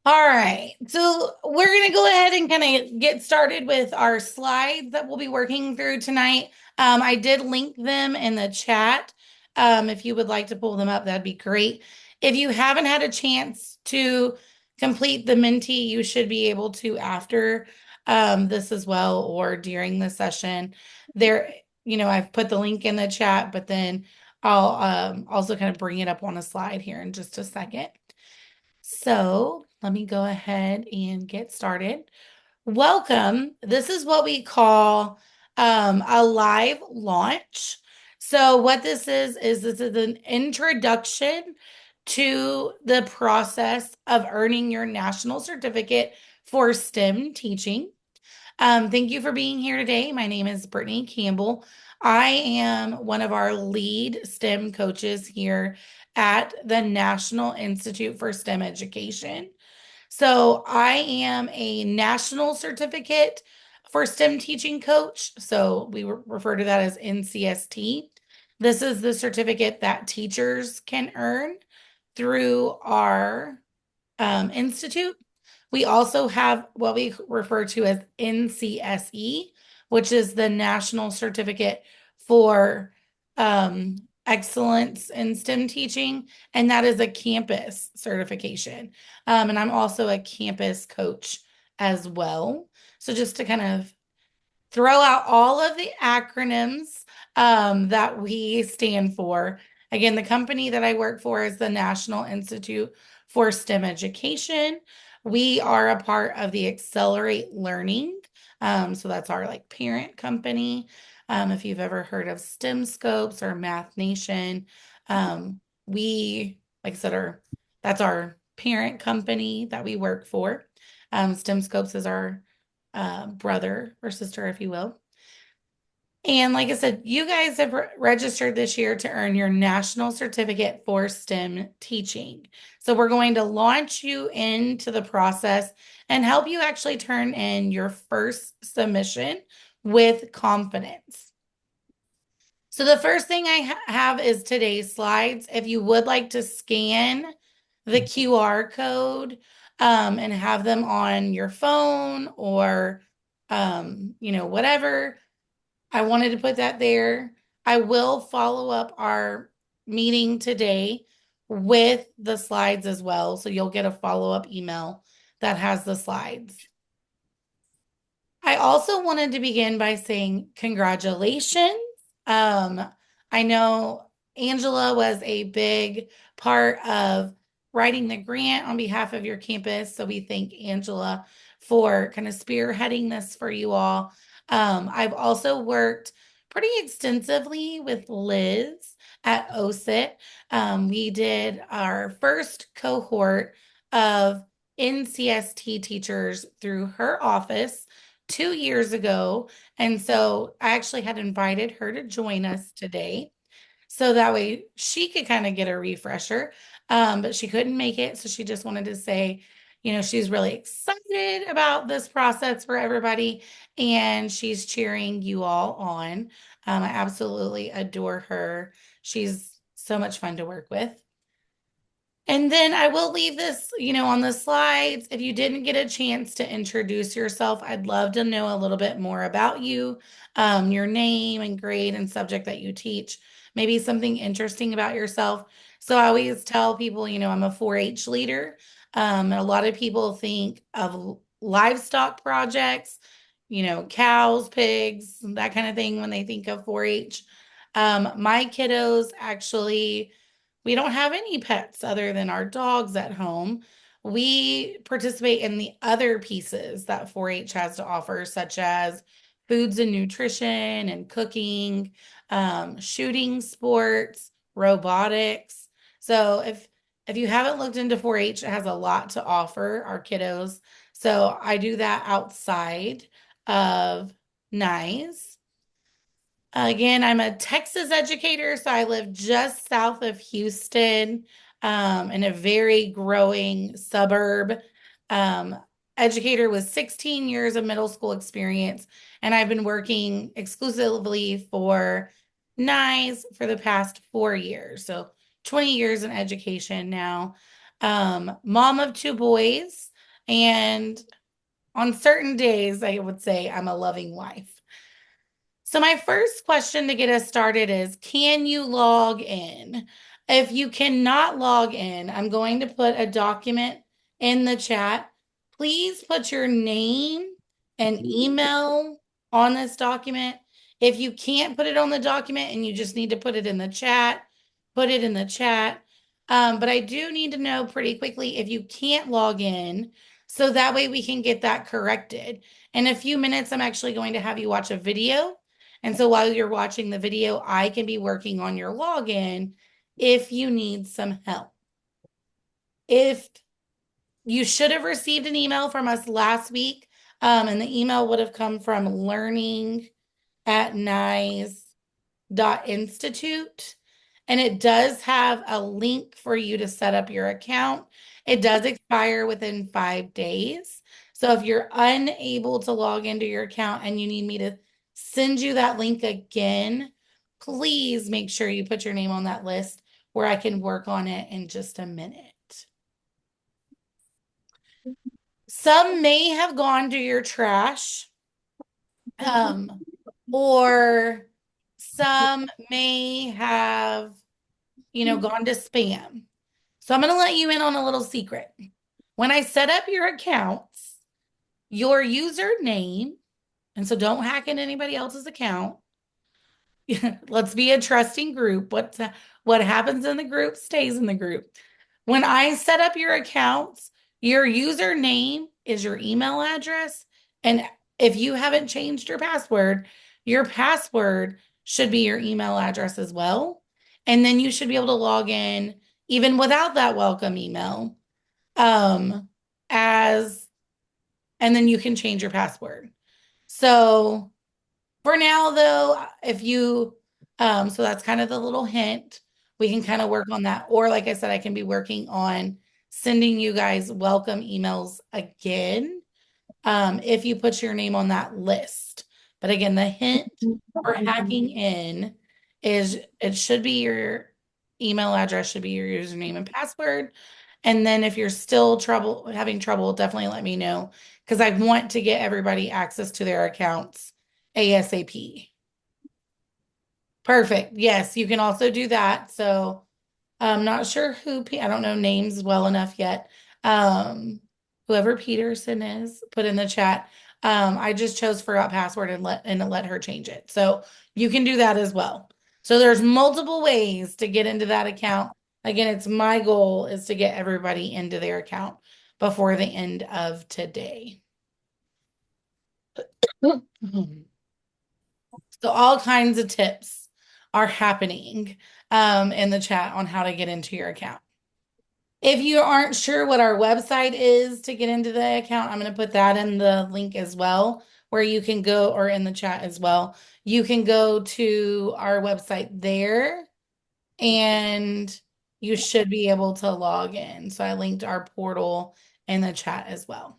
All right, so we're going to go ahead and kind of get started with our slides that we'll be working through tonight. I did link them in the chat. If you would like to pull them up, that'd be great. If you haven't had a chance to complete the Menti, you should be able to after this as well or during the session. There, I've put the link in the chat, but then I'll also kind of bring it up on a slide here in just a second. So let me go ahead and get started. Welcome. This is what we call a live launch. So what this is an introduction to the process of earning your national certificate for STEM teaching. Thank you for being here today. My name is Brittany Campbell. I am one of our lead STEM coaches here at the National Institute for STEM Education. So I am a national certificate for STEM teaching coach. So we refer to that as NCST. This is the certificate that teachers can earn through our institute. We also have what we refer to as NCSE, which is the National Certificate for Excellence in STEM Teaching, and that is a campus certification. And I'm also a campus coach as well. So just to kind of throw out all of the acronyms that we stand for. Again, the company that I work for is the National Institute for STEM Education. We are a part of the Accelerate Learning. So that's our like parent company. If you've ever heard of STEM Scopes or Math Nation, we, like I said, that's our parent company that we work for. STEM Scopes is our brother or sister, if you will. And like I said, you guys have registered this year to earn your national certificate for STEM teaching. So we're going to launch you into the process and help you actually turn in your first submission with confidence. So the first thing I have is today's slides. If you would like to scan the QR code and have them on your phone or whatever, I wanted to put that there. I will follow up our meeting today with the slides as well. So you'll get a follow-up email that has the slides. I also wanted to begin by saying congratulations. Um, I know Angela was a big part of writing the grant on behalf of your campus. So we thank Angela for kind of spearheading this for you all. I've also worked pretty extensively with Liz at OSIT. We did our first cohort of NCST teachers through her office 2 years ago. And so I actually had invited her to join us today. So that way she could kind of get a refresher. But she couldn't make it. So she just wanted to say, she's really excited about this process for everybody. And she's cheering you all on. I absolutely adore her. She's so much fun to work with. And then I will leave this, on the slides. If you didn't get a chance to introduce yourself, I'd love to know a little bit more about you, your name and grade and subject that you teach, maybe something interesting about yourself. So I always tell people, I'm a 4-H leader. And a lot of people think of livestock projects, cows, pigs, that kind of thing when they think of 4-H. My kiddos actually we don't have any pets other than our dogs at home. We participate in the other pieces that 4-H has to offer, such as foods and nutrition and cooking, shooting sports, robotics. So if you haven't looked into 4-H, it has a lot to offer our kiddos. So I do that outside of NICE. Again, I'm a Texas educator, so I live just south of Houston, in a very growing suburb. Um, Educator with 16 years of middle school experience, and I've been working exclusively for NICE for the past 4 years. So 20 years in education now. Mom of two boys. And on certain days, I would say I'm a loving wife. So my first question to get us started is, can you log in? If you cannot log in, I'm going to put a document in the chat. Please put your name and email on this document. If you can't put it on the document and you just need to put it in the chat, put it in the chat. But I do need to know pretty quickly if you can't log in, so that way we can get that corrected. In a few minutes, I'm actually going to have you watch a video, and so while you're watching the video, I can be working on your login if you need some help. If you should have received an email from us last week, and the email would have come from learning@NICE.institute. And it does have a link for you to set up your account. It does expire within 5 days. So if you're unable to log into your account and you need me to send you that link again, please make sure you put your name on that list where I can work on it in just a minute. Some may have gone to your trash, um, or some may have, gone to spam. So I'm going to let you in on a little secret. When I set up your accounts, your username, and so don't hack into anybody else's account. Let's be a trusting group. What happens in the group stays in the group. When I set up your accounts, your username is your email address. And if you haven't changed your password should be your email address as well. And then you should be able to log in even without that welcome email. As and then you can change your password. So for now, though, if you, so that's kind of the little hint. We can kind of work on that. Or, like I said, I can be working on sending you guys welcome emails again, if you put your name on that list. But again, the hint for hacking in is it should be your email address, should be your username and password. And then if you're still having trouble, definitely let me know, because I want to get everybody access to their accounts ASAP. Perfect. Yes, you can also do that. So I'm not sure I don't know names well enough yet. Whoever Peterson is, put in the chat. I just chose forgot password and let her change it. So you can do that as well. So there's multiple ways to get into that account. Again, it's my goal is to get everybody into their account before the end of today. So all kinds of tips are happening in the chat on how to get into your account. If you aren't sure what our website is to get into the account, I'm going to put that in the link as well, where you can go, or in the chat as well. You can go to our website there and you should be able to log in. So I linked our portal in the chat as well.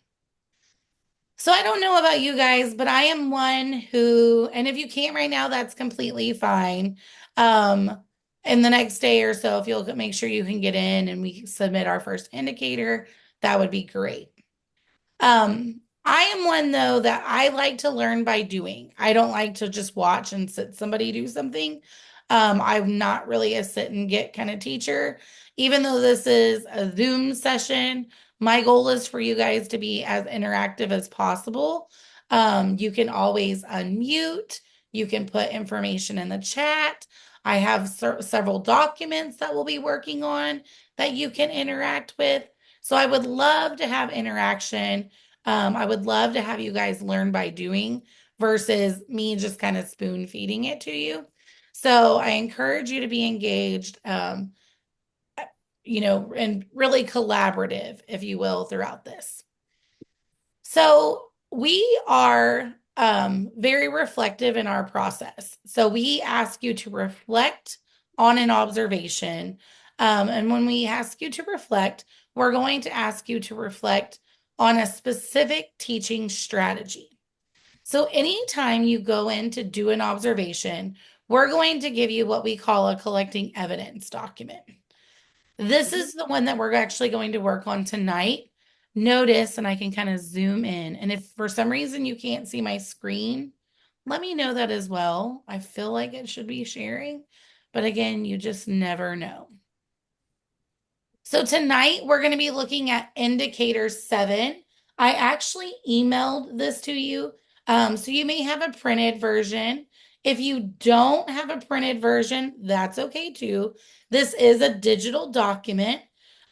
So I don't know about you guys, but I am one who, and if you can't right now, that's completely fine. In the next day or so, if you'll make sure you can get in and we submit our first indicator, that would be great. I am one though that I like to learn by doing. I don't like to just watch and sit somebody do something. I'm not really a sit and get kind of teacher. Even though this is a Zoom session, my goal is for you guys to be as interactive as possible. You can always unmute. You can put information in the chat. I have several documents that we'll be working on that you can interact with. So I would love to have interaction. I would love to have you guys learn by doing versus me just kind of spoon feeding it to you. So I encourage you to be engaged, and really collaborative, if you will, throughout this. So we are very reflective in our process. So we ask you to reflect on an observation. And when we ask you to reflect, we're going to ask you to reflect on a specific teaching strategy. So anytime you go in to do an observation, we're going to give you what we call a collecting evidence document. This is the one that we're actually going to work on tonight. notice, and I can kind of zoom in. And if for some reason you can't see my screen, let me know that as well. I feel like it should be sharing, but again, you just never know. So tonight we're going to be looking at indicator 7. I actually emailed this to you. So you may have a printed version. If you don't have a printed version, that's okay too. This is a digital document.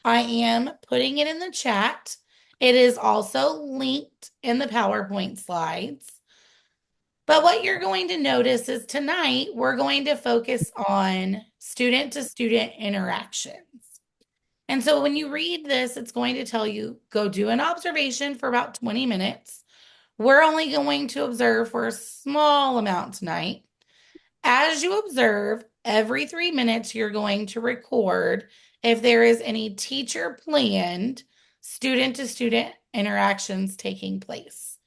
I am putting it in the chat. It is also linked in the PowerPoint slides. But what you're going to notice is tonight we're going to focus on student to student interactions. And so when you read this, it's going to tell you go do an observation for about 20 minutes. We're only going to observe for a small amount tonight. As you observe, every 3 minutes, you're going to record if there is any teacher planned student to student interactions taking place.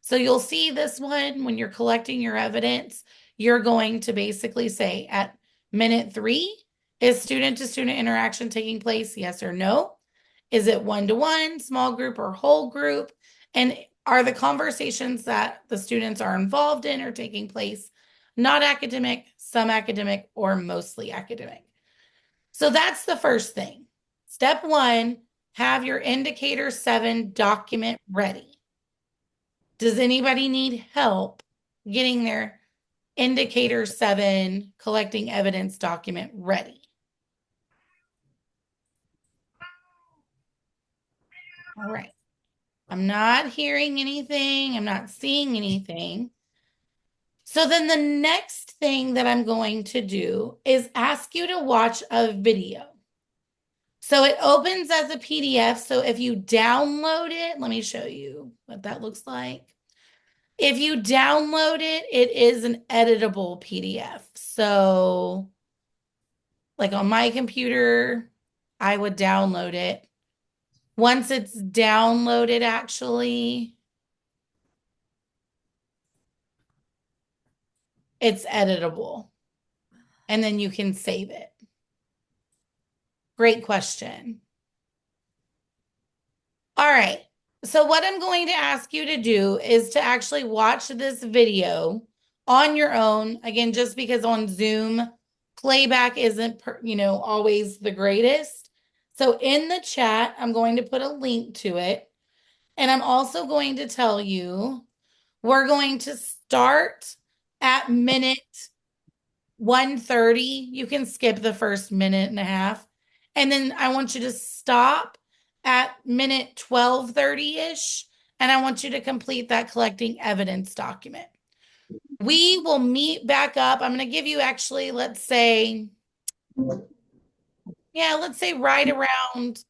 So you'll see this one when you're collecting your evidence, you're going to basically say at minute 3, is student to student interaction taking place? Yes or no? Is it one-to-one, small group, or whole group? And are the conversations that the students are involved in or taking place not academic, some academic, or mostly academic? So that's the first thing. Step 1, have your indicator 7 document ready. Does anybody need help getting their indicator 7 collecting evidence document ready? All right. I'm not hearing anything. I'm not seeing anything. So then the next thing that I'm going to do is ask you to watch a video. So it opens as a PDF. So if you download it, let me show you what that looks like. If you download it, it is an editable PDF. So like on my computer, I would download it. Once it's downloaded, actually, it's editable and then you can save it. Great question. All right. So what I'm going to ask you to do is to actually watch this video on your own. Again, just because on Zoom, playback isn't, always the greatest. So in the chat, I'm going to put a link to it. And I'm also going to tell you, we're going to start at minute 1:30. You can skip the first minute and a half. And then I want you to stop at minute 12:30-ish. And I want you to complete that collecting evidence document. We will meet back up. I'm going to give you actually, let's say right around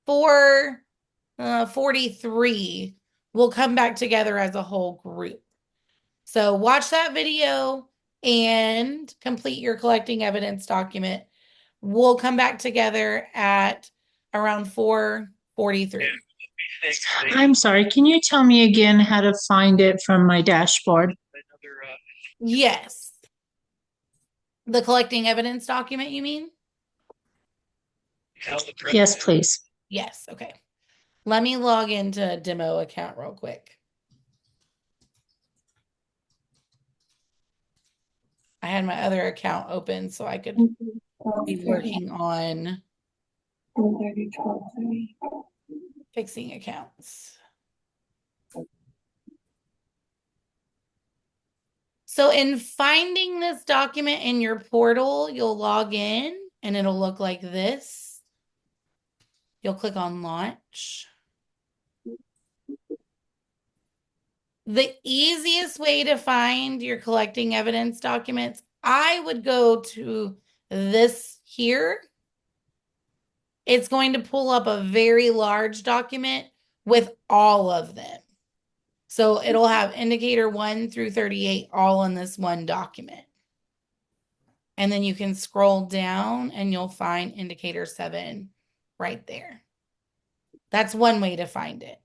4:43. We'll come back together as a whole group. So watch that video and complete your collecting evidence document. We'll come back together at around 4:43. I'm sorry, can you tell me again how to find it from my dashboard? Yes. The collecting evidence document, you mean? Yes, please. Yes. Okay. Let me log into a demo account real quick. I had my other account open so I could be working on fixing accounts. So in finding this document in your portal, you'll log in and it'll look like this. You'll click on launch. The easiest way to find your collecting evidence documents, I would go to this here. It's going to pull up a very large document with all of them. So it'll have indicator 1 through 38 all in this one document. And then you can scroll down and you'll find indicator 7 right there. That's one way to find it.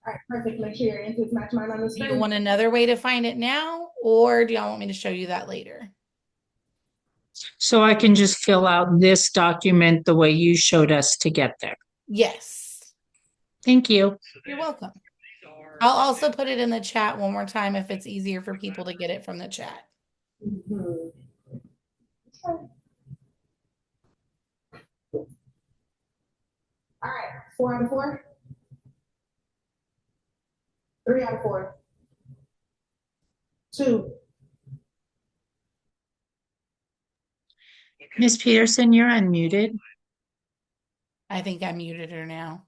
All right, perfect. Make sure your answers match mine on the Do screen. you want another way to find it now, or do y'all want me to show you that later? So I can just fill out this document the way you showed us to get there. Yes. Thank you. You're welcome. I'll also put it in the chat one more time if it's easier for people to get it from the chat. Mhm. All right, 4 out of 4. 3 out of 4. 2. Miss Peterson, you're unmuted. I think I muted her now.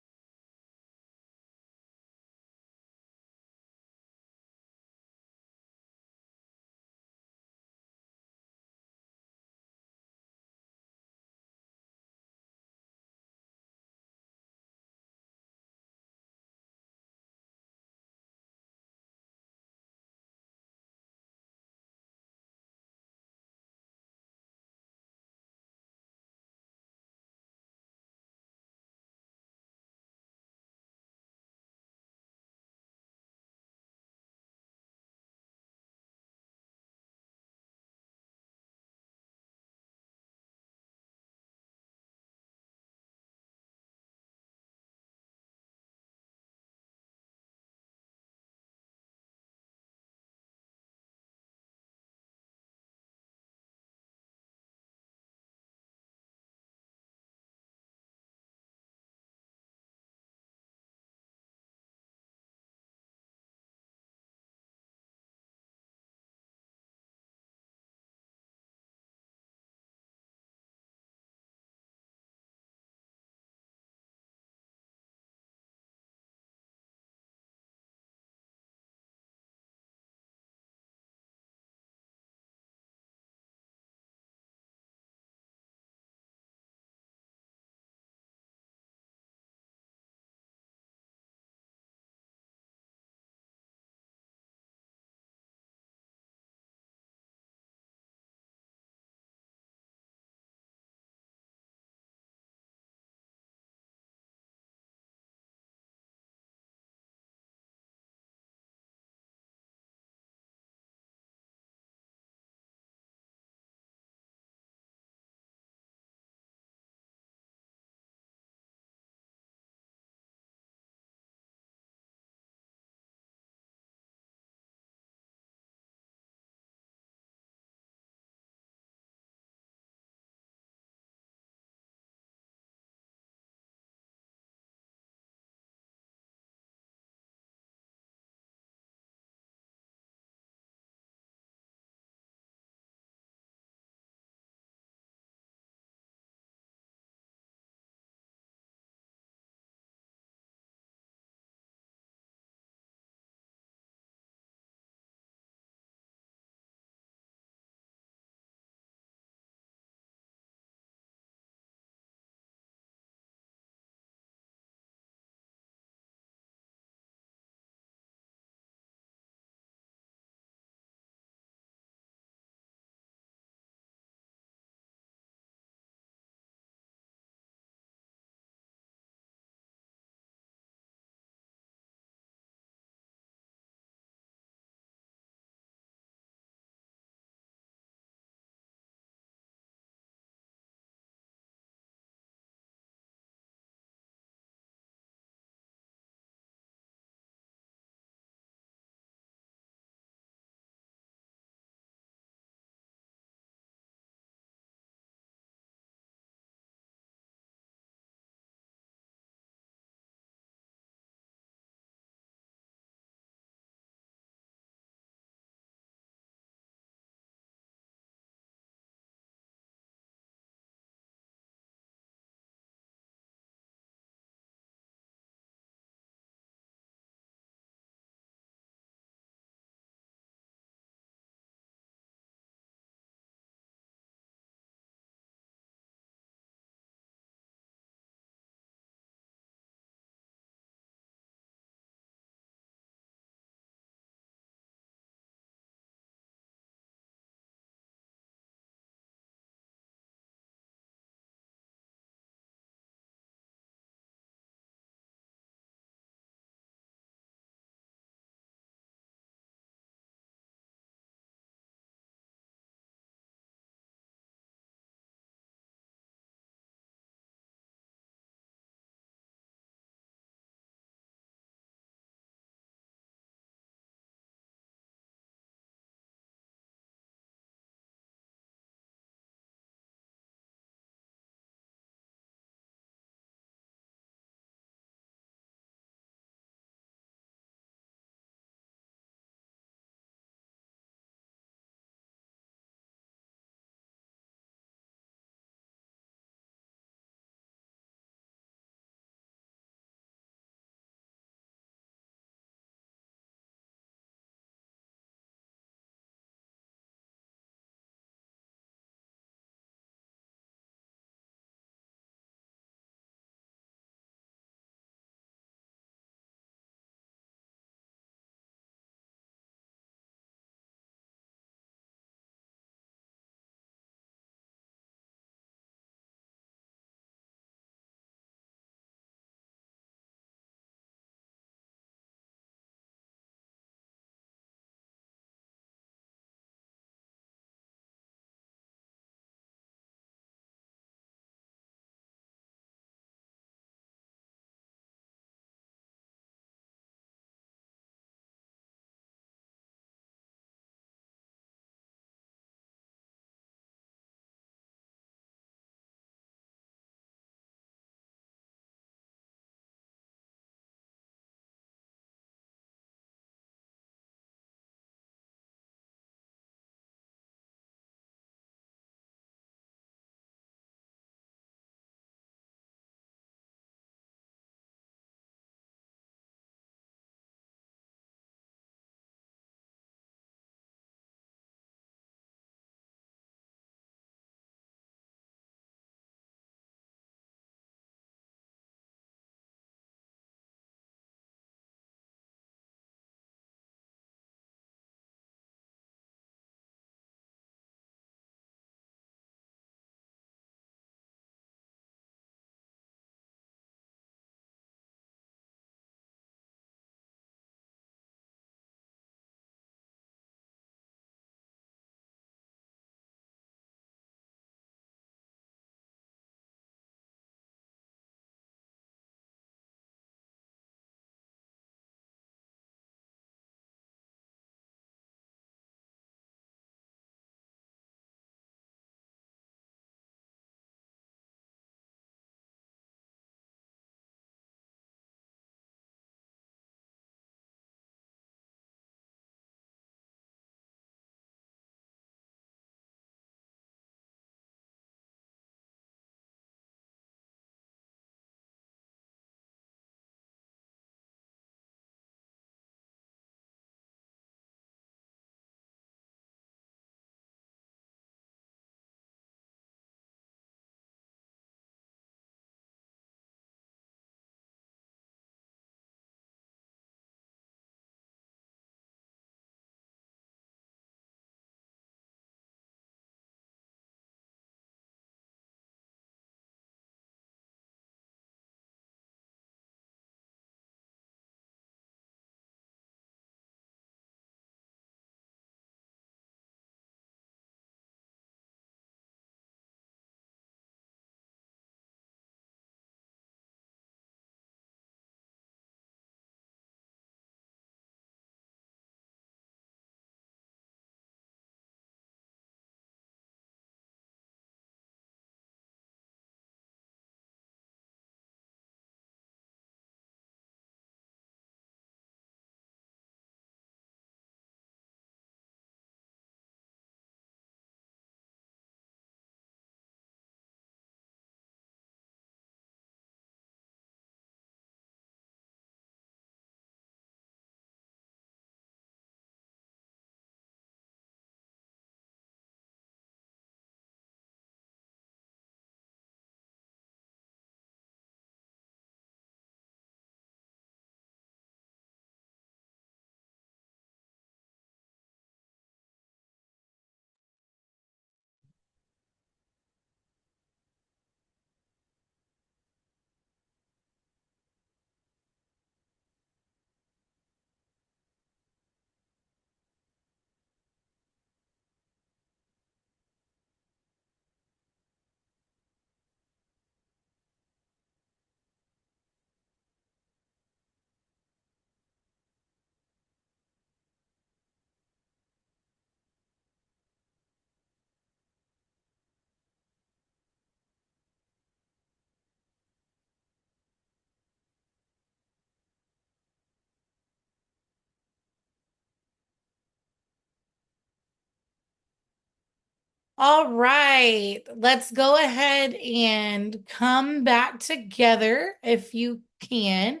All right, let's go ahead and come back together if you can.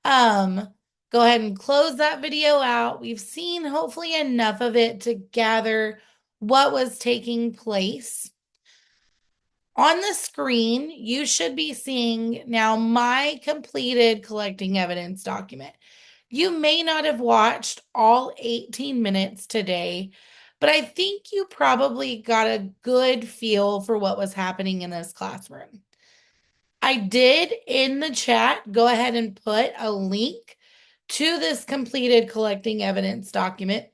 Um, Go ahead and close that video out. We've seen hopefully enough of it to gather what was taking place. On the screen, you should be seeing now my completed collecting evidence document. You may not have watched all 18 minutes today, but I think you probably got a good feel for what was happening in this classroom. I did in the chat go ahead and put a link to this completed collecting evidence document.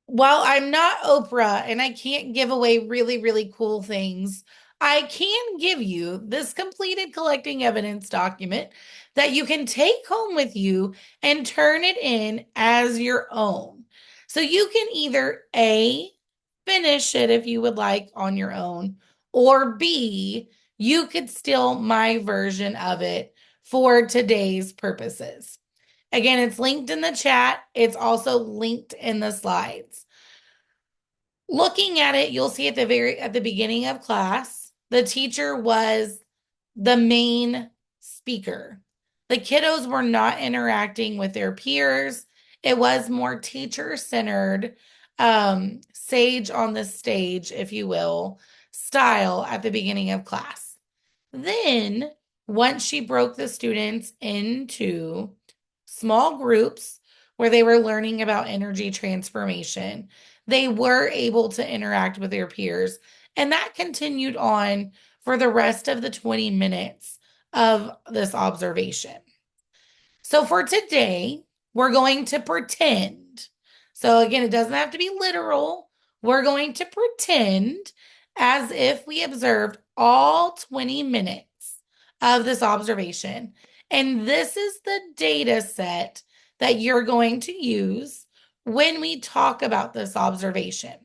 While I'm not Oprah and I can't give away really, really cool things, I can give you this completed collecting evidence document that you can take home with you and turn it in as your own. So you can either A, finish it if you would like on your own, or B, you could steal my version of it for today's purposes. Again, it's linked in the chat. It's also linked in the slides. Looking at it, you'll see at the beginning of class, the teacher was the main speaker. The kiddos were not interacting with their peers. It was more teacher-centered, sage on the stage, if you will, style at the beginning of class. Then, once she broke the students into small groups where they were learning about energy transformation, they were able to interact with their peers. And that continued on for the rest of the 20 minutes of this observation. So for today, we're going to pretend. So again, it doesn't have to be literal. We're going to pretend as if we observed all 20 minutes of this observation. And this is the data set that you're going to use when we talk about this observation.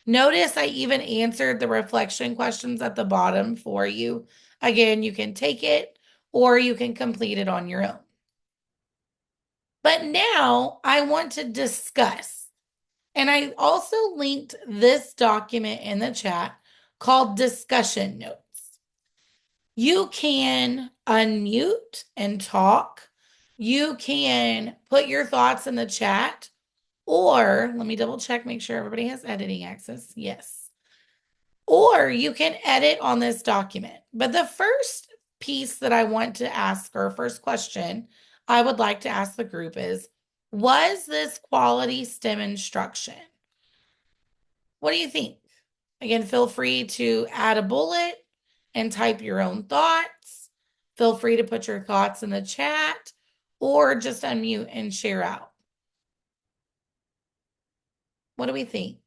Notice I even answered the reflection questions at the bottom for you. Again, you can take it or you can complete it on your own. But now I want to discuss, and I also linked this document in the chat called discussion notes. You can unmute and talk. You can put your thoughts in the chat, or let me double check, make sure everybody has editing access. Yes. Or you can edit on this document. But the first piece that I want to ask, or first question I would like to ask the group is, was this quality STEM instruction? What do you think? Again, feel free to add a bullet and type your own thoughts. Feel free to put your thoughts in the chat or just unmute and share out. What do we think?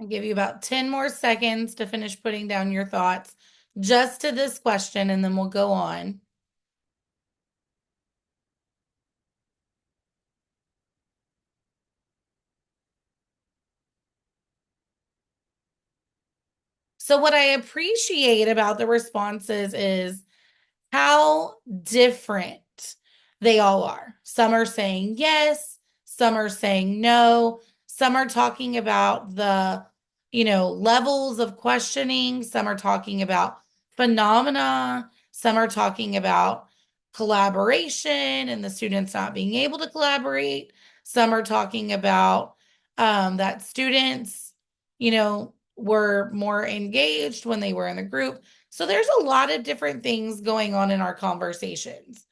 I'll give you about 10 more seconds to finish putting down your thoughts just to this question, and then we'll go on. So what I appreciate about the responses is how different they all are. Some are saying yes, some are saying no, some are talking about the, levels of questioning, some are talking about phenomena, some are talking about collaboration and the students not being able to collaborate. Some are talking about that students, were more engaged when they were in the group. So there's a lot of different things going on in our conversations.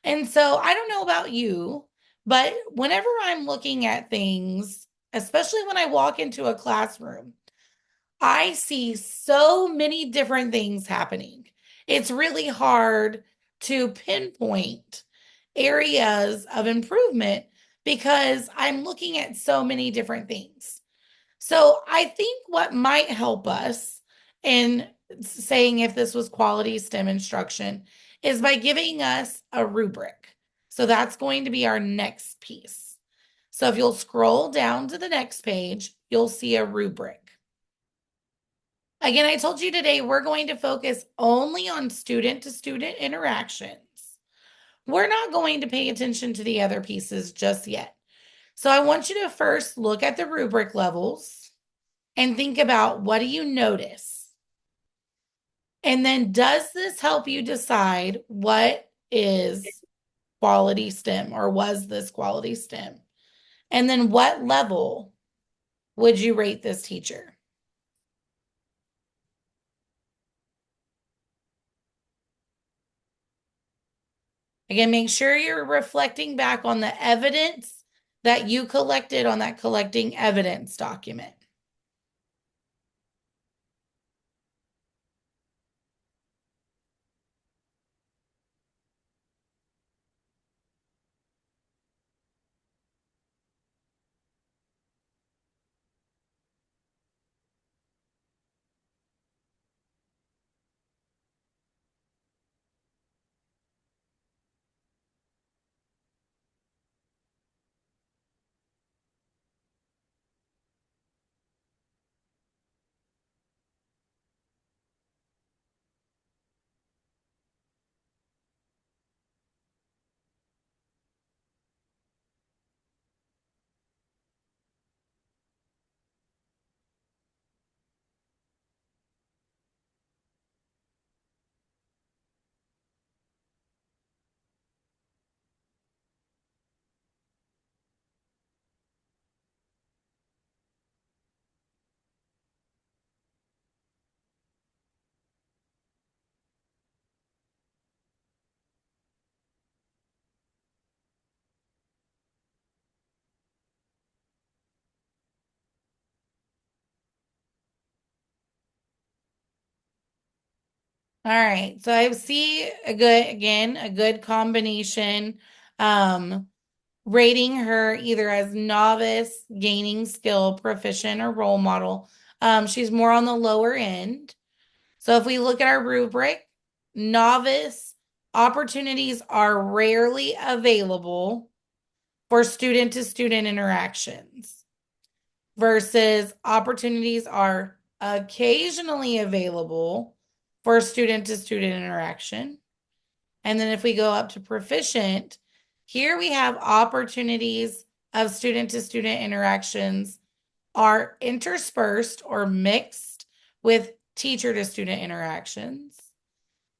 And so I don't know about you, but whenever I'm looking at things, especially when I walk into a classroom, I see so many different things happening. It's really hard to pinpoint areas of improvement because I'm looking at so many different things. So I think what might help us in saying if this was quality STEM instruction is by giving us a rubric. So that's going to be our next piece. So if you'll scroll down to the next page, you'll see a rubric. Again, I told you today we're going to focus only on student to student interactions. We're not going to pay attention to the other pieces just yet. So I want you to first look at the rubric levels and think about, what do you notice? And then does this help you decide what is quality STEM, or was this quality STEM? And then what level would you rate this teacher? Again, make sure you're reflecting back on the evidence that you collected on that collecting evidence document. All right. So I see a good combination. Um, Rating her either as novice, gaining skill, proficient, or role model. She's more on the lower end. So if we look at our rubric, novice opportunities are rarely available for student to student interactions versus opportunities are occasionally available for student to student interaction. And then if we go up to proficient, here we have opportunities of student to student interactions are interspersed or mixed with teacher to student interactions.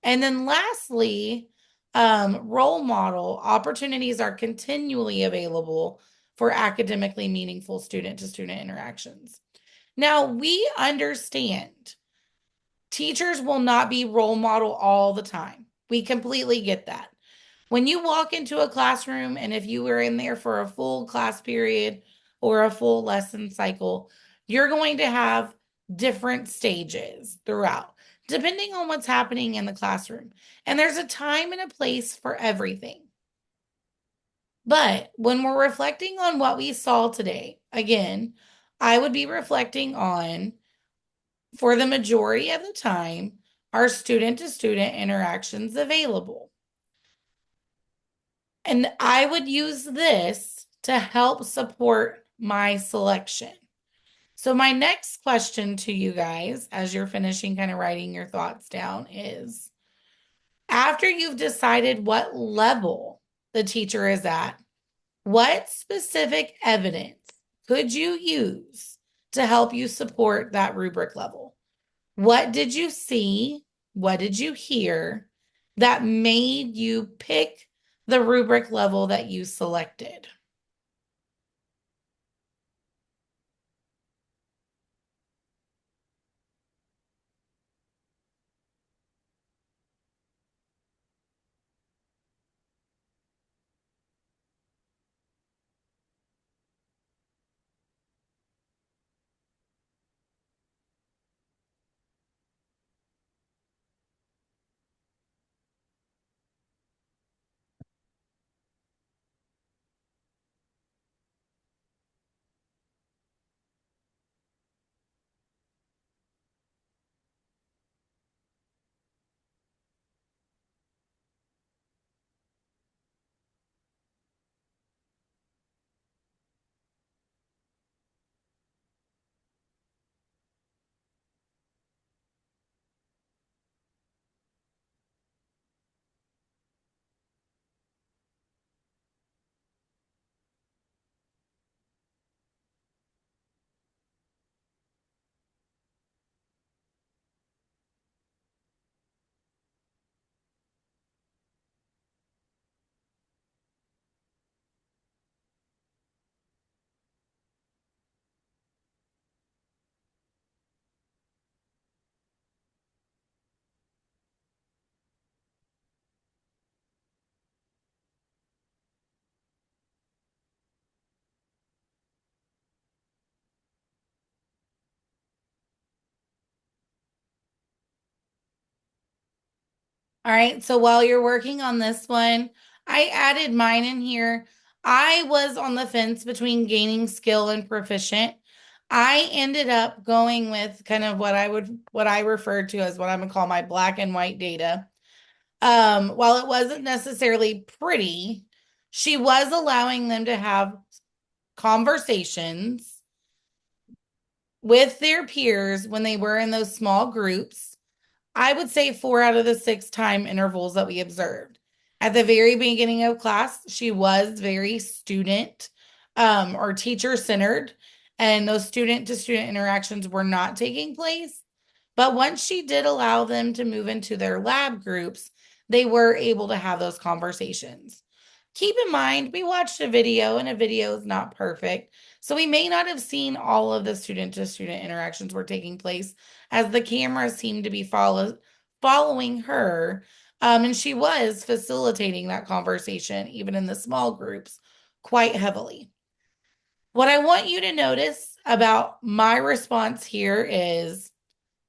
And then lastly, role model opportunities are continually available for academically meaningful student to student interactions. Now, we understand teachers will not be role model all the time. We completely get that. When you walk into a classroom, and if you were in there for a full class period or a full lesson cycle, you're going to have different stages throughout, depending on what's happening in the classroom. And there's a time and a place for everything. But when we're reflecting on what we saw today, again, I would be reflecting on, for the majority of the time, are student to student interactions available? And I would use this to help support my selection. So, my next question to you guys, as you're finishing kind of writing your thoughts down, is After you've decided what level the teacher is at, what specific evidence could you use to help you support that rubric level? What did you see? What did you hear that made you pick the rubric level that you selected? All right, so while you're working on this one, I added mine in here. I was on the fence between gaining skill and proficient. I ended up going with kind of what I referred to as what I'm gonna call my black and white data. While it wasn't necessarily pretty, she was allowing them to have conversations with their peers when they were in those small groups. I would say 4 out of the 6 time intervals that we observed. At the very beginning of class, she was very student or teacher centered, and those student to student interactions were not taking place. But once she did allow them to move into their lab groups, they were able to have those conversations. Keep in mind, we watched a video and a video is not perfect. So we may not have seen all of the student to student interactions were taking place as the camera seemed to be following her. And she was facilitating that conversation, even in the small groups, quite heavily. What I want you to notice about my response here is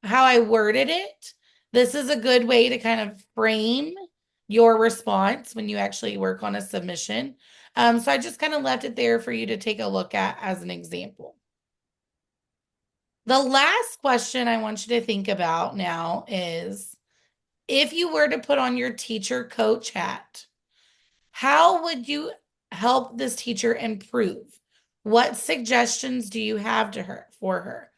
how I worded it. This is a good way to kind of frame your response when you actually work on a submission. So I just kind of left it there for you to take a look at as an example. The last question I want you to think about now is if you were to put on your teacher coach hat, how would you help this teacher improve? What suggestions do you have for her?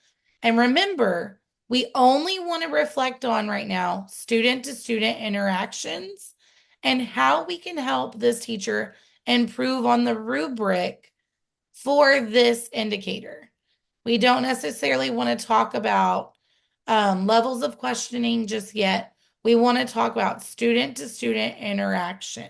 And remember, we only want to reflect on right now student to student interactions and how we can help this teacher improve on the rubric for this indicator. We don't necessarily want to talk about levels of questioning just yet. We want to talk about student to student interactions.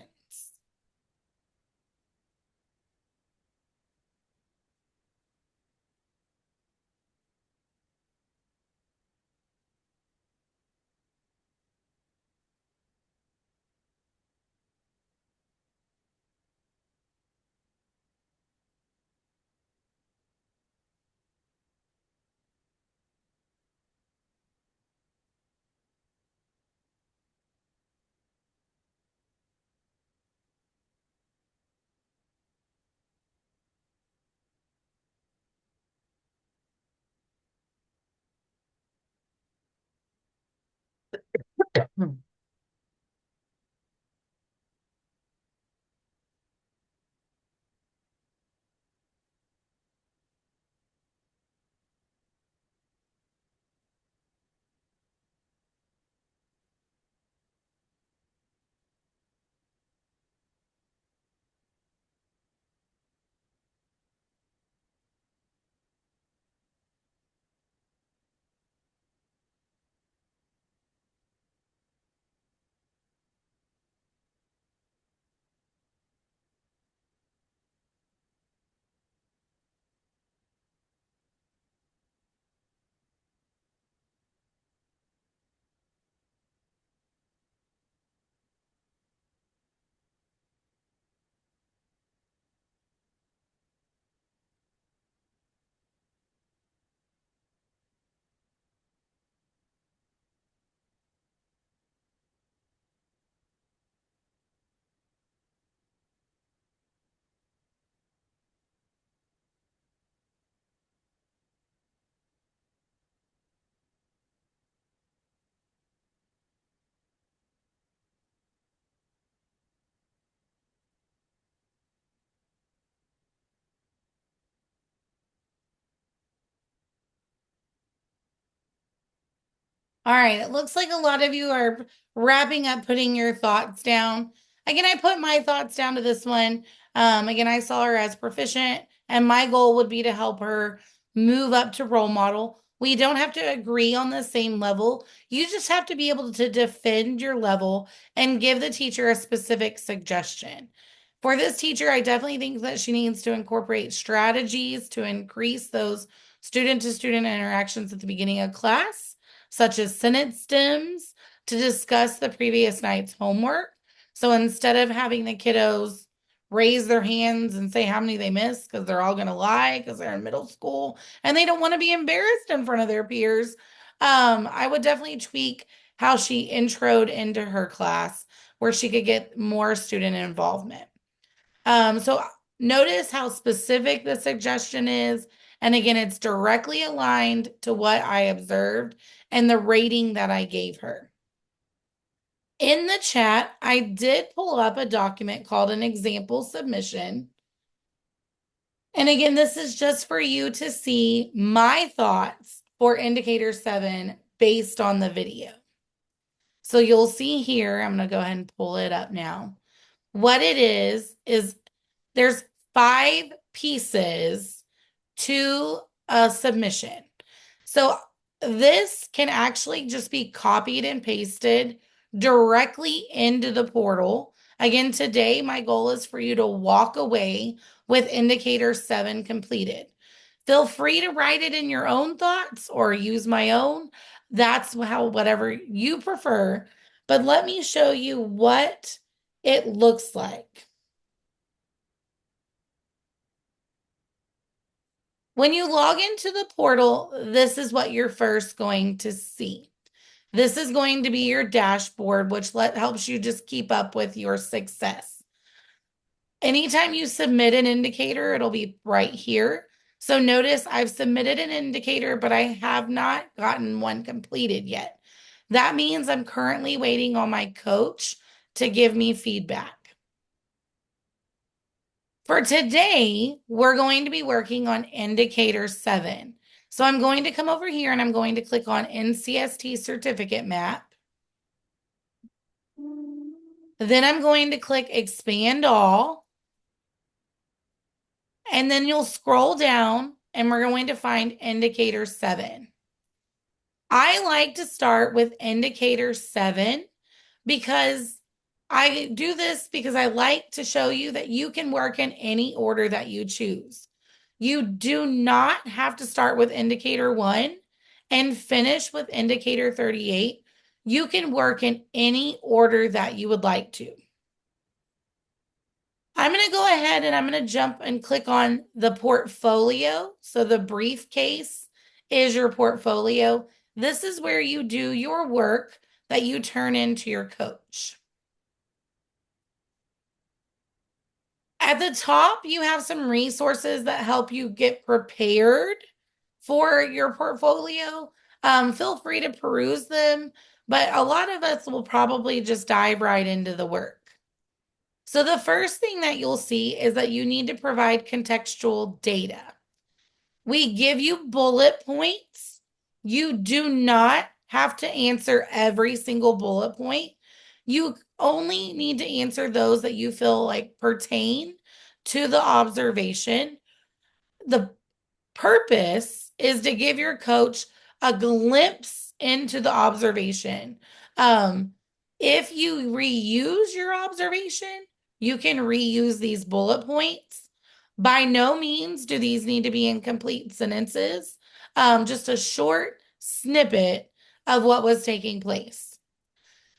All right, it looks like a lot of you are wrapping up putting your thoughts down. Again, I put my thoughts down to this one. Again, I saw her as proficient, and my goal would be to help her move up to role model. We don't have to agree on the same level. You just have to be able to defend your level and give the teacher a specific suggestion. For this teacher, I definitely think that she needs to incorporate strategies to increase those student to student interactions at the beginning of class, such as sentence stems, to discuss the previous night's homework. So instead of having the kiddos raise their hands and say how many they missed, because they're all going to lie because they're in middle school and they don't want to be embarrassed in front of their peers, I would definitely tweak how she introed into her class where she could get more student involvement. So notice how specific the suggestion is. And again, it's directly aligned to what I observed and the rating that I gave her. In the chat, I did pull up a document called an example submission. And again, this is just for you to see my thoughts for indicator 7 based on the video. So you'll see here, I'm going to go ahead and pull it up now. What it is there's 5 pieces to a submission. So this can actually just be copied and pasted directly into the portal. Again, today my goal is for you to walk away with indicator 7 completed. Feel free to write it in your own thoughts or use my own. That's how, whatever you prefer. But let me show you what it looks like. When you log into the portal, this is what you're first going to see. This is going to be your dashboard, which helps you just keep up with your success. Anytime you submit an indicator, it'll be right here. So notice I've submitted an indicator, but I have not gotten one completed yet. That means I'm currently waiting on my coach to give me feedback. For today, we're going to be working on indicator 7. So I'm going to come over here and I'm going to click on NCST certificate map. Then I'm going to click expand all. And then you'll scroll down and we're going to find indicator 7. I like to start with indicator 7 because I do this because I like to show you that you can work in any order that you choose. You do not have to start with indicator 1 and finish with indicator 38. You can work in any order that you would like to. I'm going to go ahead and I'm going to jump and click on the portfolio. So the briefcase is your portfolio. This is where you do your work that you turn into your coach. At the top, you have some resources that help you get prepared for your portfolio. Feel free to peruse them, but a lot of us will probably just dive right into the work. So the first thing that you'll see is that you need to provide contextual data. We give you bullet points. You do not have to answer every single bullet point. You only need to answer those that you feel like pertain to the observation. The purpose is to give your coach a glimpse into the observation. If you reuse your observation, you can reuse these bullet points. By no means do these need to be in complete sentences, just a short snippet of what was taking place.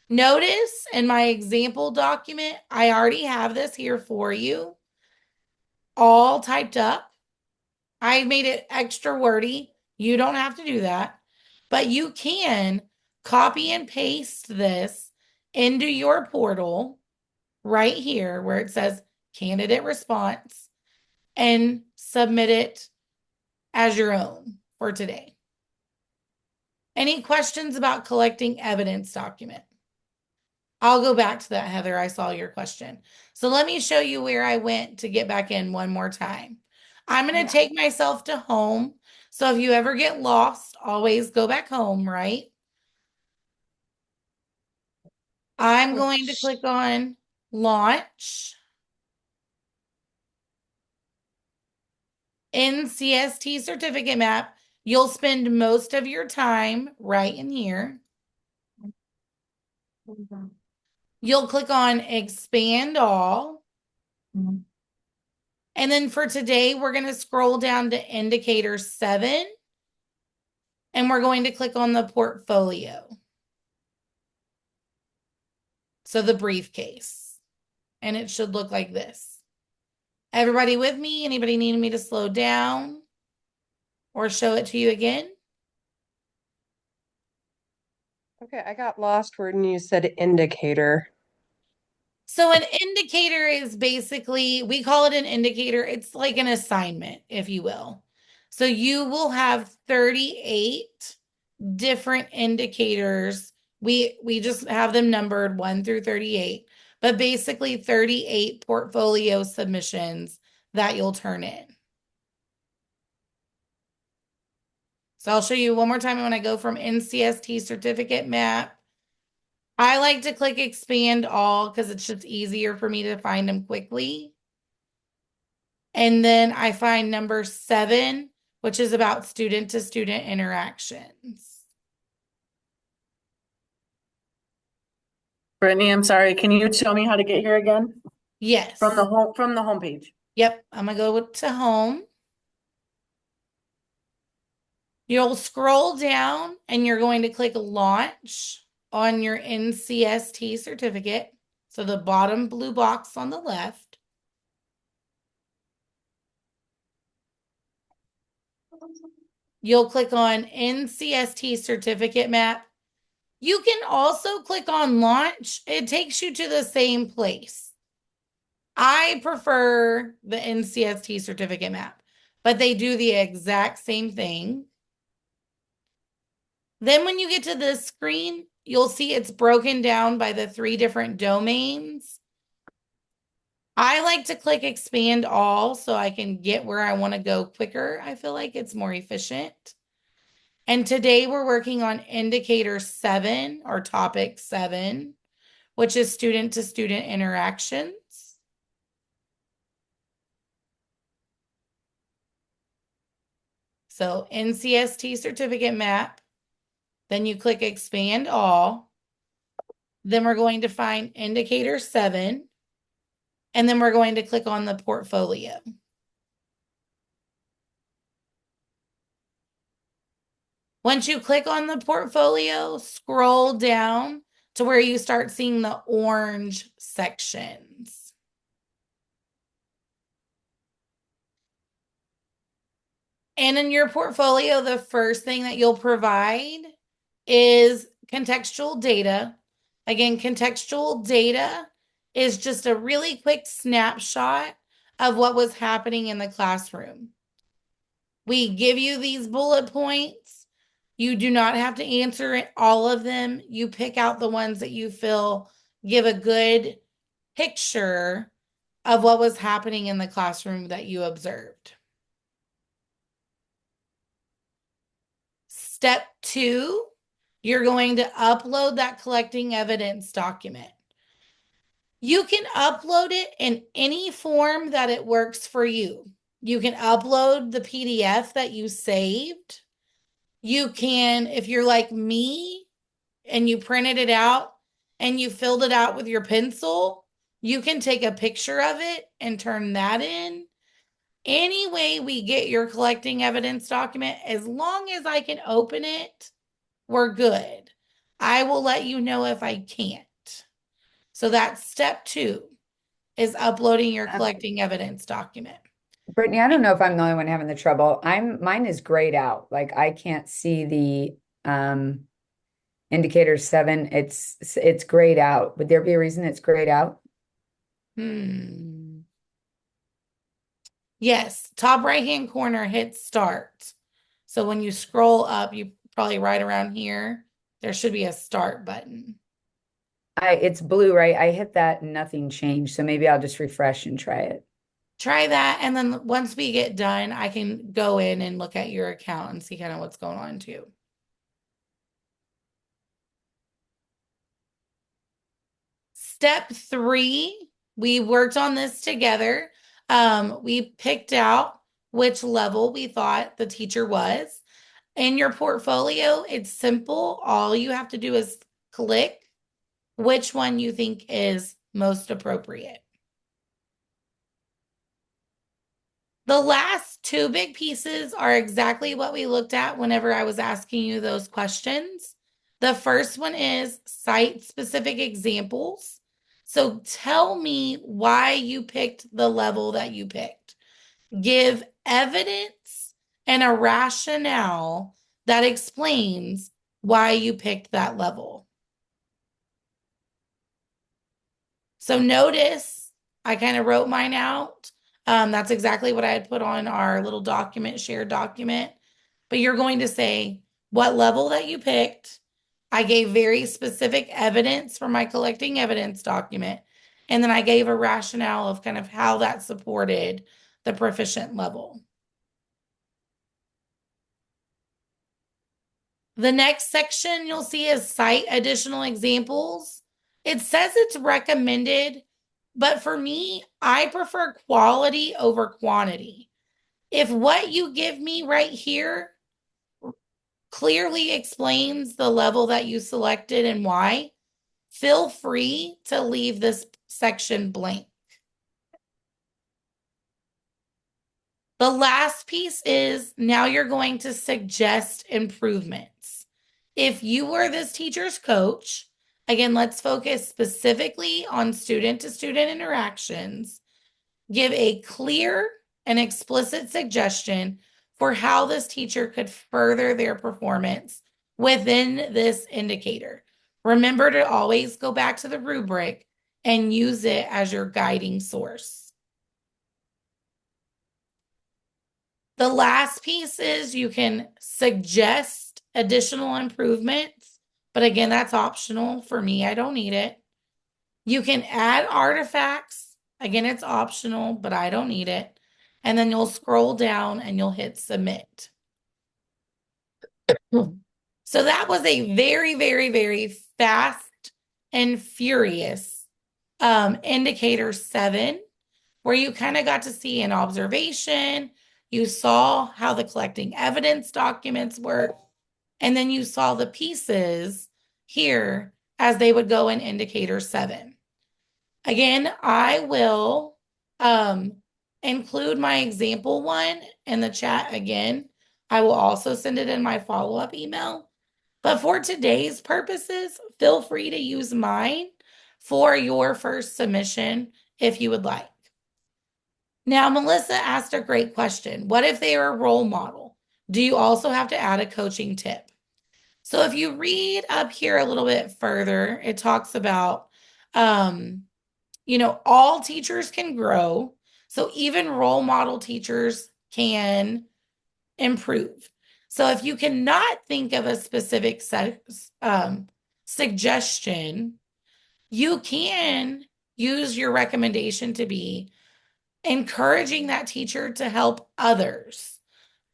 Notice in my example document, I already have this here for you, all typed up. I made it extra wordy. You don't have to do that, but you can copy and paste this into your portal right here where it says candidate response and submit it as your own for today. Any questions about collecting evidence document? I'll go back to that, Heather. I saw your question. So let me show you where I went to get back in one more time. I'm going to take myself to home. So if you ever get lost, always go back home, right? I'm going to click on launch. In CST certificate map, you'll spend most of your time right in here. You'll click on expand all. And then for today, we're going to scroll down to indicator 7. And we're going to click on the portfolio. So the briefcase. And it should look like this. Everybody with me? Anybody need me to slow down or show it to you again? Okay, I got lost when you said indicator. So an indicator is basically, we call it an indicator. It's like an assignment, if you will. So you will have 38 different indicators. We just have them numbered 1 through 38, but basically 38 portfolio submissions that you'll turn in. So I'll show you one more time when I go from NCST certificate map. I like to click expand all because it's just easier for me to find them quickly. And then I find number 7, which is about student to student interactions. Brittany, I'm sorry. Can you show me how to get here again? Yes. From the homepage. Yep. I'm going to go to home. You'll scroll down and you're going to click launch on your NCST certificate. So the bottom blue box on the left. You'll click on NCST certificate map. You can also click on launch. It takes you to the same place. I prefer the NCST certificate map, but they do the exact same thing. Then when you get to this screen, you'll see it's broken down by the 3 different domains. I like to click expand all so I can get where I want to go quicker. I feel like it's more efficient. And today we're working on indicator 7 or topic 7, which is student to student interactions. So NCST certificate map, then you click expand all. Then we're going to find indicator 7, and then we're going to click on the portfolio. Once you click on the portfolio, scroll down to where you start seeing the orange sections. And in your portfolio, the first thing that you'll provide is contextual data. Again, contextual data is just a really quick snapshot of what was happening in the classroom. We give you these bullet points. You do not have to answer all of them. You pick out the ones that you feel give a good picture of what was happening in the classroom that you observed. Step 2, you're going to upload that collecting evidence document. You can upload it in any form that it works for you. You can upload the PDF that you saved. You can, if you're like me and you printed it out and you filled it out with your pencil, you can take a picture of it and turn that in. Any way we get your collecting evidence document, as long as I can open it, we're good. I will let you know if I can't. So that's step 2 is uploading your collecting evidence document. Brittany, I don't know if I'm the only one having the trouble. Mine is grayed out. Like I can't see the indicator 7. It's grayed out. Would there be a reason it's grayed out? Yes, top right-hand corner, hit start. So when you scroll up, you probably right around here, there should be a start button. It's blue, right? I hit that and nothing changed. So maybe I'll just refresh and try it. Try that. And then once we get done, I can go in and look at your account and see kind of what's going on too. Step 3, we worked on this together. We picked out which level we thought the teacher was. In your portfolio, it's simple. All you have to do is click which one you think is most appropriate. The last two big pieces are exactly what we looked at whenever I was asking you those questions. The first one is cite specific examples. So tell me why you picked the level that you picked. Give evidence and a rationale that explains why you picked that level. So notice I kind of wrote mine out. That's exactly what I had put on our little document, shared document. But you're going to say what level that you picked. I gave very specific evidence for my collecting evidence document. And then I gave a rationale of kind of how that supported the proficient level. The next section you'll see is cite additional examples. It says it's recommended, but for me, I prefer quality over quantity. If what you give me right here clearly explains the level that you selected and why, feel free to leave this section blank. The last piece is now you're going to suggest improvements. If you were this teacher's coach, again, let's focus specifically on student to student interactions. Give a clear and explicit suggestion for how this teacher could further their performance within this indicator. Remember to always go back to the rubric and use it as your guiding source. The last piece is you can suggest additional improvements, but again, that's optional for me. I don't need it. You can add artifacts. Again, it's optional, but I don't need it. And then you'll scroll down and you'll hit submit. So that was a very, very, very fast and furious indicator 7, where you kind of got to see an observation. You saw how the collecting evidence documents work, and then you saw the pieces here as they would go in indicator 7. Again, I will include my example one in the chat again. I will also send it in my follow-up email. But for today's purposes, feel free to use mine for your first submission if you would like. Now, Melissa asked a great question. What if they are a role model? Do you also have to add a coaching tip? So if you read up here a little bit further, it talks about, all teachers can grow. So even role model teachers can improve. So if you cannot think of a specific suggestion, you can use your recommendation to be encouraging that teacher to help others.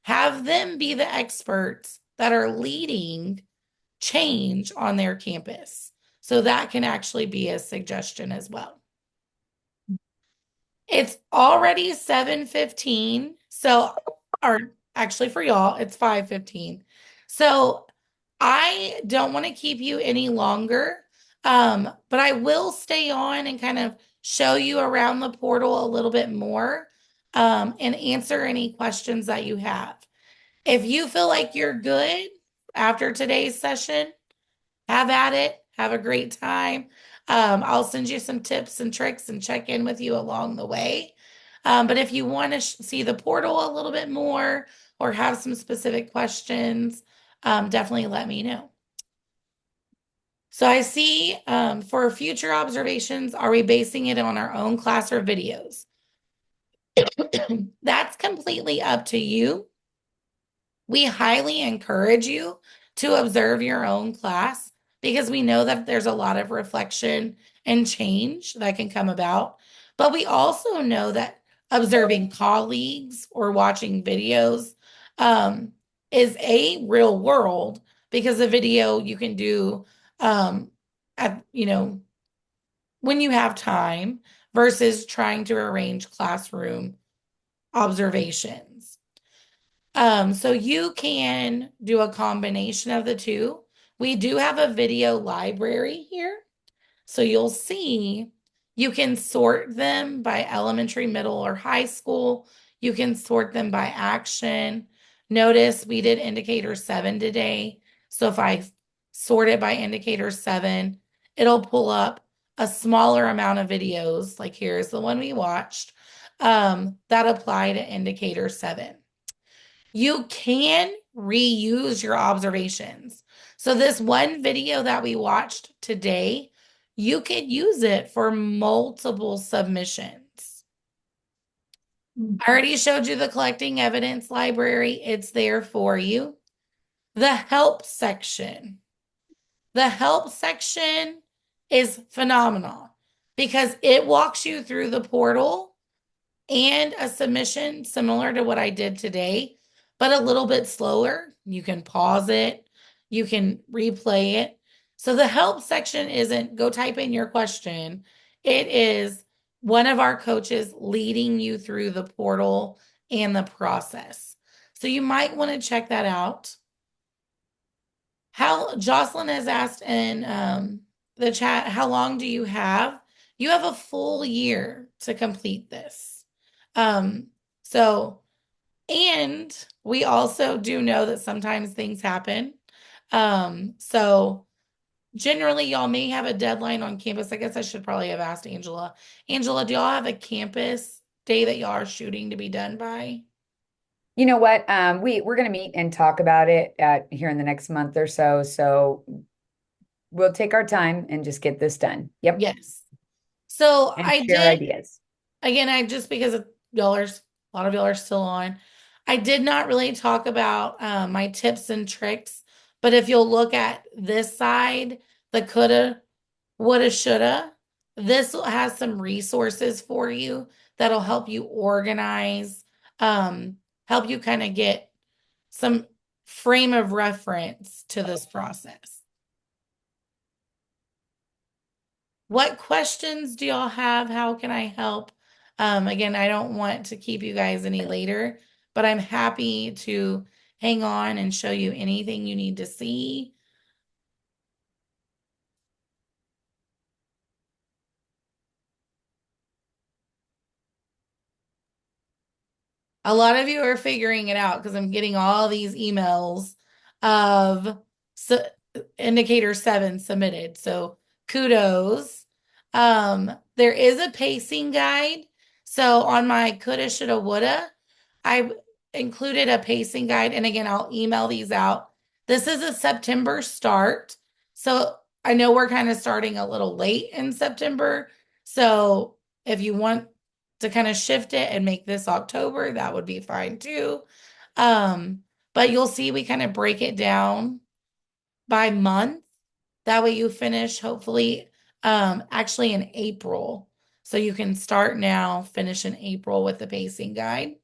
Have them be the experts that are leading change on their campus. So that can actually be a suggestion as well. It's already 7:15. So, or actually for y'all, it's 5:15. So I don't want to keep you any longer. But I will stay on and kind of show you around the portal a little bit more, and answer any questions that you have. If you feel like you're good after today's session, have at it. Have a great time. I'll send you some tips and tricks and check in with you along the way. But if you want to see the portal a little bit more or have some specific questions, definitely let me know. So I see for future observations, are we basing it on our own class or videos? That's completely up to you. We highly encourage you to observe your own class because we know that there's a lot of reflection and change that can come about. But we also know that observing colleagues or watching videos is a real world, because a video you can do at when you have time versus trying to arrange classroom observations. So you can do a combination of the two. We do have a video library here. So you'll see you can sort them by elementary, middle, or high school. You can sort them by action. Notice we did indicator 7 today. So if I sort it by indicator 7, it'll pull up a smaller amount of videos. Like here's the one we watched that apply to indicator 7. You can reuse your observations. So this one video that we watched today, you could use it for multiple submissions. I already showed you the collecting evidence library. It's there for you. The help section. The help section is phenomenal because it walks you through the portal and a submission similar to what I did today, but a little bit slower. You can pause it, you can replay it. So the help section isn't go type in your question, it is one of our coaches leading you through the portal and the process. So you might want to check that out. How Jocelyn has asked in the chat, how long do you have? You have a full year to complete this. So, and we also do know that sometimes things happen. So generally y'all may have a deadline on campus. I guess I should probably have asked Angela. Angela, do y'all have a campus day that y'all are shooting to be done by? You know what? We're going to meet and talk about it here in the next month or so. So we'll take our time and just get this done. Yep. Yes. So And I share did, ideas. again, I just because of y'all are, a lot of y'all are still on. I did not really talk about my tips and tricks, but if you'll look at this side, the coulda, woulda, shoulda, this has some resources for you that'll help you organize, help you kind of get some frame of reference to this process. What questions do y'all have? How can I help? Again, I don't want to keep you guys any later, but I'm happy to hang on and show you anything you need to see. A lot of you are figuring it out because I'm getting all these emails of indicator 7 submitted. So kudos. There is a pacing guide. So on my coulda, shoulda, woulda, I included a pacing guide. And again, I'll email these out. This is a September start. So I know we're kind of starting a little late in September. So if you want to kind of shift it and make this October, that would be fine too. But you'll see we kind of break it down by month. That way you finish hopefully actually in April. So you can start now, finish in April with the pacing guide.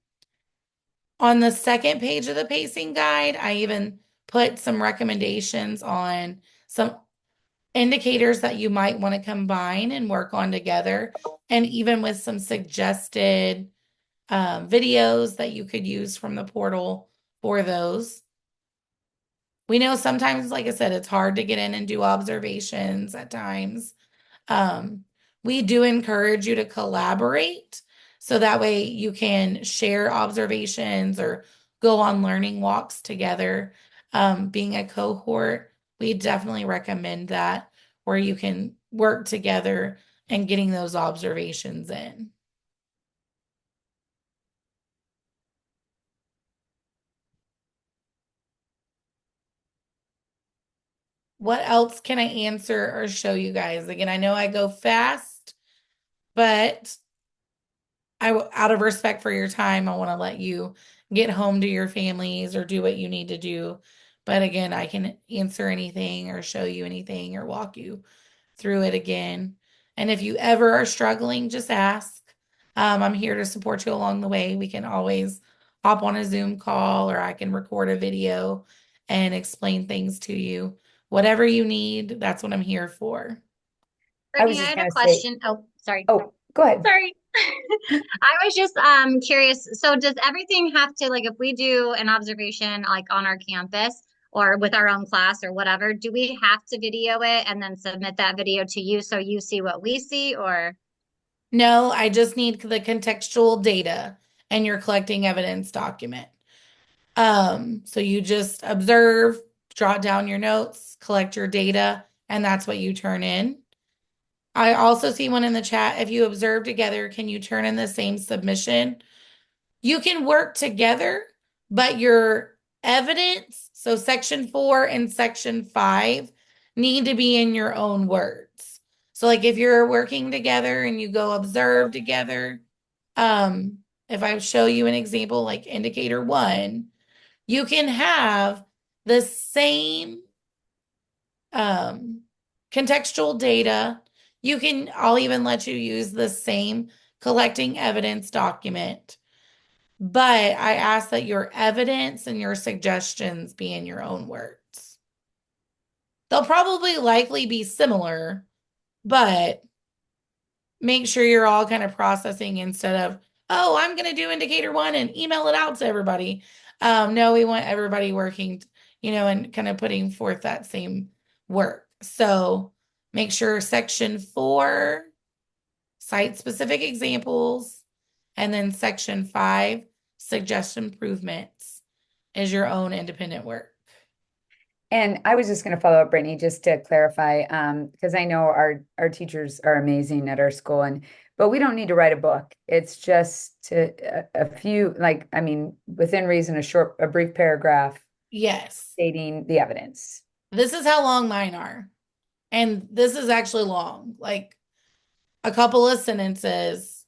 On the second page of the pacing guide, I even put some recommendations on some indicators that you might want to combine and work on together, and even with some suggested videos that you could use from the portal for those. We know sometimes, like I said, it's hard to get in and do observations at times. We do encourage you to collaborate so that way you can share observations or go on learning walks together. Being a cohort, we definitely recommend that where you can work together and getting those observations in. What else can I answer or show you guys? Again, I know I go fast, but out of respect for your time, I want to let you get home to your families or do what you need to do. But again, I can answer anything or show you anything or walk you through it again. And if you ever are struggling, just ask. I'm here to support you along the way. We can always hop on a Zoom call or I can record a video and explain things to you. Whatever you need, that's what I'm here for. I was Brittany, I just had a gonna say, question. Oh, sorry. oh, go ahead. Sorry. I was just curious. So does everything have to, like, if we do an observation like on our campus or with our own class or whatever, do we have to video it and then submit that video to you so you see what we see, or? No, I just need the contextual data and your collecting evidence document. So you just observe, jot down your notes, collect your data, and that's what you turn in. I also see one in the chat. If you observe together, can you turn in the same submission? You can work together, but your evidence, so section 4 and section 5, need to be in your own words. So, like if you're working together and you go observe together, if I show you an example like indicator 1, you can have the same contextual data. I'll even let you use the same collecting evidence document, but I ask that your evidence and your suggestions be in your own words. They'll probably likely be similar, but make sure you're all kind of processing instead of, oh, I'm going to do indicator 1 and email it out to everybody. No, we want everybody working, and kind of putting forth that same work. So make sure section 4, cite specific examples, and then section 5, suggest improvements, is your own independent work. And I was just going to follow up, Brittany, just to clarify, because I know our teachers are amazing at our school, but we don't need to write a book. It's just a few, like, I mean, within reason, a brief paragraph Yes. stating the evidence. This is how long mine are. And this is actually long, like a couple of sentences.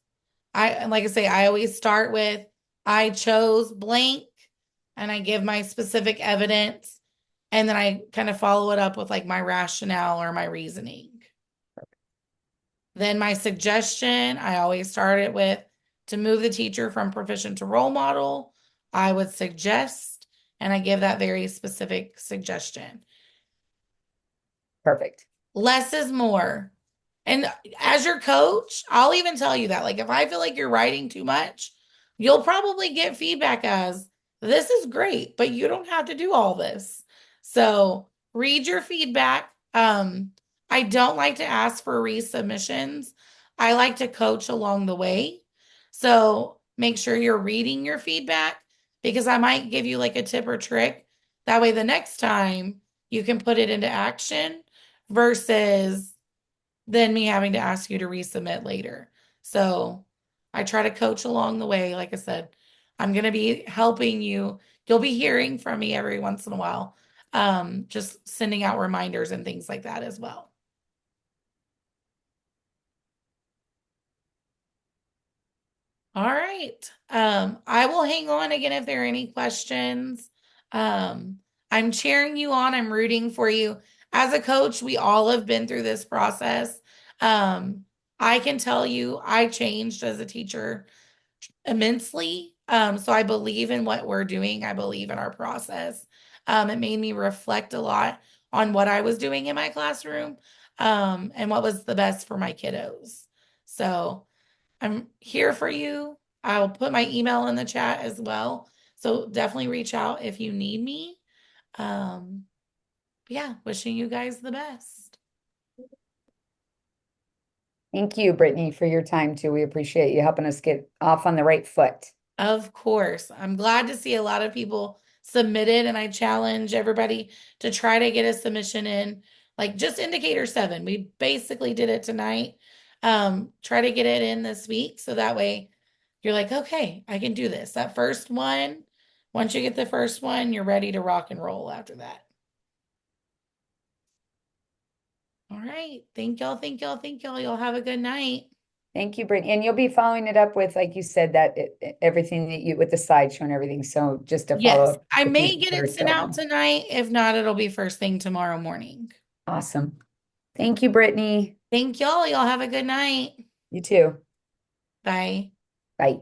Like I say, I always start with, I chose blank, and I give my specific evidence, and then I kind of follow it up with like my rationale or my reasoning. Then my suggestion, I always start it with, to move the teacher from proficient to role model, I would suggest, and I give that very specific suggestion. Perfect. Less is more. And as your coach, I'll even tell you that. Like, if I feel like you're writing too much, you'll probably get feedback as, this is great, but you don't have to do all this. So read your feedback. I don't like to ask for resubmissions. I like to coach along the way. So make sure you're reading your feedback, because I might give you like a tip or trick. That way, the next time you can put it into action versus then me having to ask you to resubmit later. So I try to coach along the way. Like I said, I'm going to be helping you. You'll be hearing from me every once in a while. Just sending out reminders and things like that as well. All right. I will hang on again if there are any questions. I'm cheering you on. I'm rooting for you. As a coach, we all have been through this process. I can tell you I changed as a teacher immensely. So I believe in what we're doing. I believe in our process. It made me reflect a lot on what I was doing in my classroom, and what was the best for my kiddos. So I'm here for you. I'll put my email in the chat as well. So definitely reach out if you need me. Yeah, wishing you guys the best. Thank you, Brittany, for your time too. We appreciate you helping us get off on the right foot. Of course. I'm glad to see a lot of people submitted, and I challenge everybody to try to get a submission in, like just indicator 7. We basically did it tonight. Try to get it in this week so that way you're like, okay, I can do this. That first one, once you get the first one, you're ready to rock and roll after that. All right. Thank y'all. Thank y'all. Thank y'all. Y'all have a good night. Thank you, Brittany. And you'll be following it up with, like you said, everything that you with the slideshow and everything. So just to follow Yes, up. I the may people get that are it sent still out on. tonight. If not, it'll be first thing tomorrow morning. Awesome. Thank you, Brittany. Thank y'all. Y'all have a good night. You too. Bye. Bye.